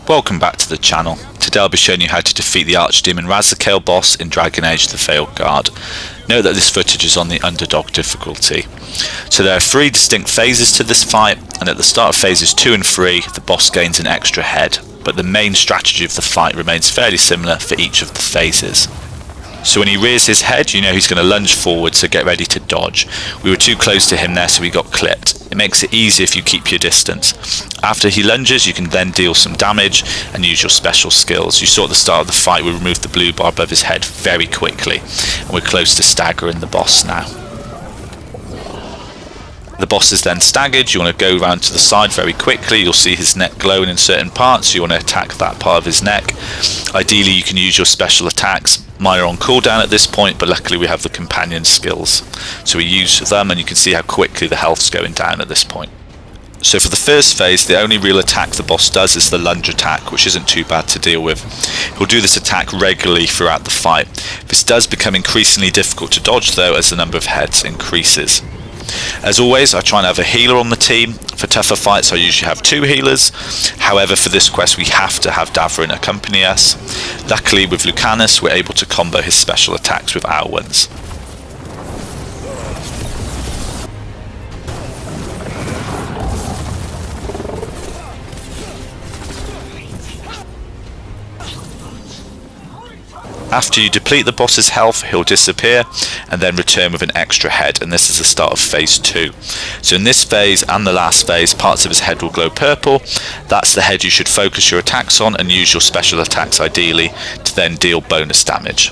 Welcome back to the channel. Today I'll be showing you how to defeat the Archdemon Razikale Boss in Dragon Age The Veilguard. Note that this footage is on the Underdog difficulty. So there are 3 distinct phases to this fight, and at the start of phases 2 and 3 the boss gains an extra head, but the main strategy of the fight remains fairly similar for each of the phases. So when he rears his head, you know he's going to lunge forward, so get ready to dodge. We were too close to him there, so we got clipped. It makes it easy if you keep your distance. After he lunges, you can then deal some damage and use your special skills. You saw at the start of the fight we removed the blue bar above his head very quickly, and we're close to staggering the boss now. The boss is then staggered. You want to go around to the side very quickly. You'll see his neck glowing in certain parts, so you want to attack that part of his neck. Ideally you can use your special attacks. Mine are on cooldown at this point, but luckily we have the companion skills, so we use them, and you can see how quickly the health's going down at this point. So for the first phase, the only real attack the boss does is the lunge attack, which isn't too bad to deal with. He'll do this attack regularly throughout the fight. This does become increasingly difficult to dodge though as the number of heads increases. As always, I try and have a healer on the team. For tougher fights I usually have 2 healers. However, for this quest we have to have Davrin accompany us. Luckily with Lucanus we're able to combo his special attacks with our ones. After you deplete the boss's health, he'll disappear and then return with an extra head, and this is the start of phase 2. So in this phase and the last phase, parts of his head will glow purple. That's the head you should focus your attacks on and use your special attacks ideally to then deal bonus damage.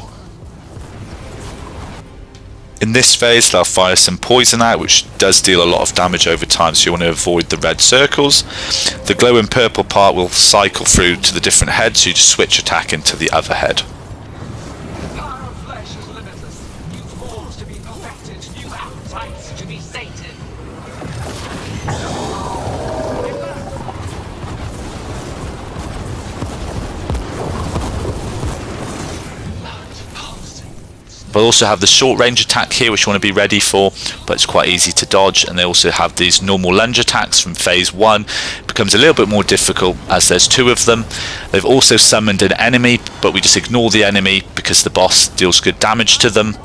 In this phase they'll fire some poison out, which does deal a lot of damage over time, so you want to avoid the red circles. The glowing purple part will cycle through to the different heads, so you just switch attack into the other head. But also have the short range attack here, which you want to be ready for, but it's quite easy to dodge. And they also have these normal lunge attacks from phase 1. It becomes a little bit more difficult as there's 2 of them. They've also summoned an enemy, but we just ignore the enemy because the boss deals good damage to them.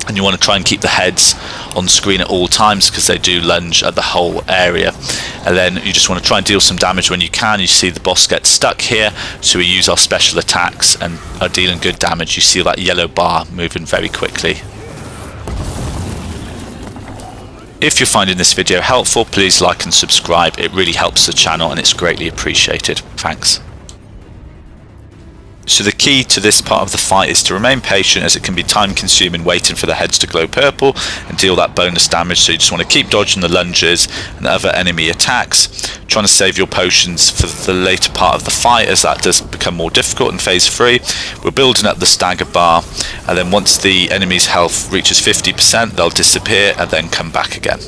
And you want to try and keep the heads on screen at all times because they do lunge at the whole area. And then you just want to try and deal some damage when you can. You see the boss gets stuck here, so we use our special attacks and are dealing good damage. You see that yellow bar moving very quickly. If you're finding this video helpful, please like and subscribe. It really helps the channel and it's greatly appreciated. Thanks. So the key to this part of the fight is to remain patient, as it can be time consuming waiting for the heads to glow purple and deal that bonus damage, so you just want to keep dodging the lunges and other enemy attacks, trying to save your potions for the later part of the fight as that does become more difficult in phase 3. We're building up the stagger bar, and then once the enemy's health reaches 50% they'll disappear and then come back again.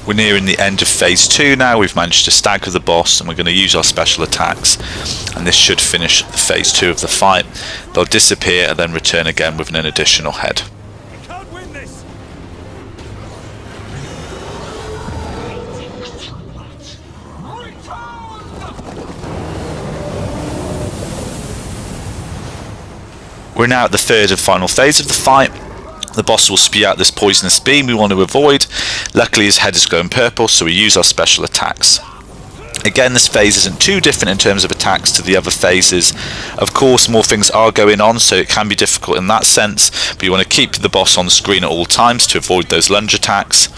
We're nearing the end of phase 2 now. We've managed to stagger the boss and we're going to use our special attacks, and this should finish the phase 2 of the fight. They'll disappear and then return again with an additional head. We're now at the third and final phase of the fight. The boss will spew out this poisonous beam we want to avoid. Luckily his head is glowing purple, so we use our special attacks. Again, this phase isn't too different in terms of attacks to the other phases. Of course, more things are going on, so it can be difficult in that sense, but you want to keep the boss on the screen at all times to avoid those lunge attacks.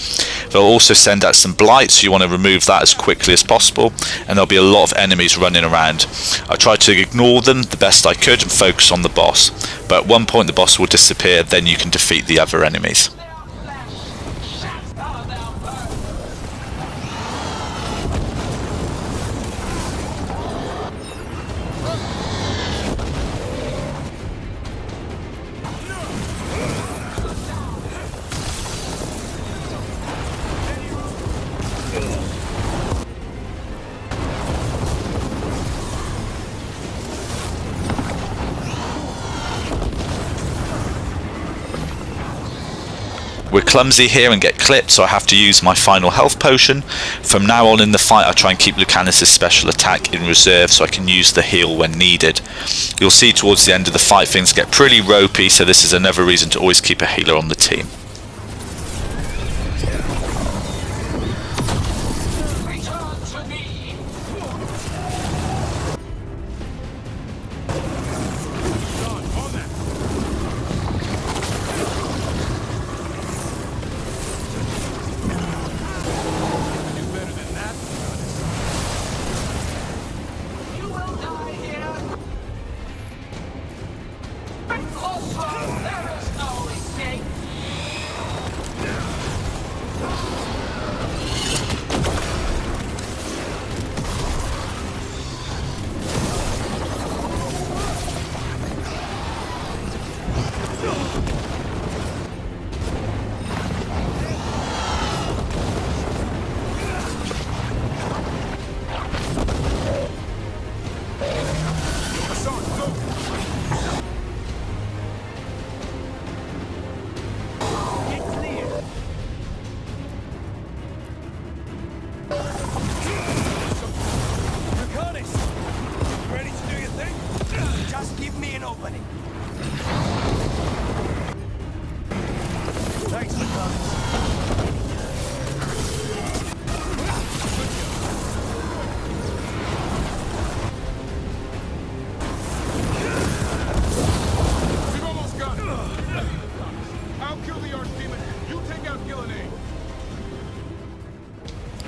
They'll also send out some blight, so you want to remove that as quickly as possible, and there'll be a lot of enemies running around. I tried to ignore them the best I could and focus on the boss, but at one point the boss will disappear, then you can defeat the other enemies. We're clumsy here and get clipped, so I have to use my final health potion. From now on in the fight I try and keep Lucanus' special attack in reserve so I can use the heal when needed. You'll see towards the end of the fight things get pretty ropey, so this is another reason to always keep a healer on the team.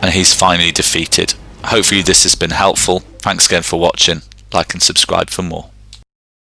And he's finally defeated. Hopefully this has been helpful. Thanks again for watching. Like and subscribe for more.